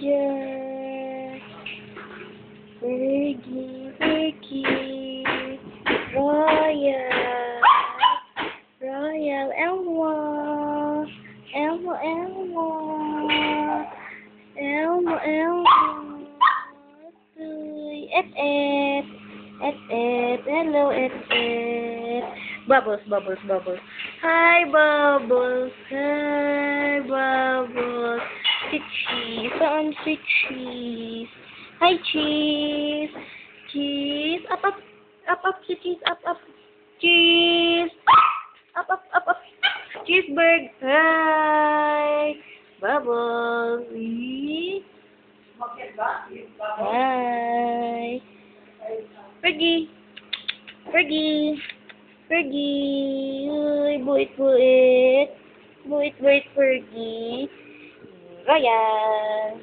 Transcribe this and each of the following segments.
Ginger, Fergie, Royal, Elmo, hello, Bubbles. Hi, Bubbles. Cheese, saan si Cheese? Hi, Cheese. Up, si Cheese, up. Cheese. Up. Cheeseburger. Hi. Bubbles. Hi. Fergie. Uy, buit, Fergie. Royal.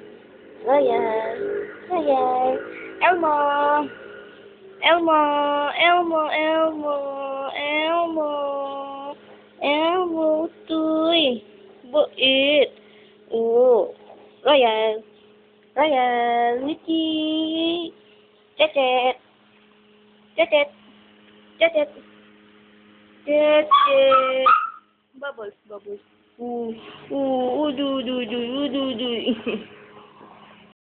Elmo, tuy. Buit. Oh. Royal. Witty. Cecet. Bubbles. Do.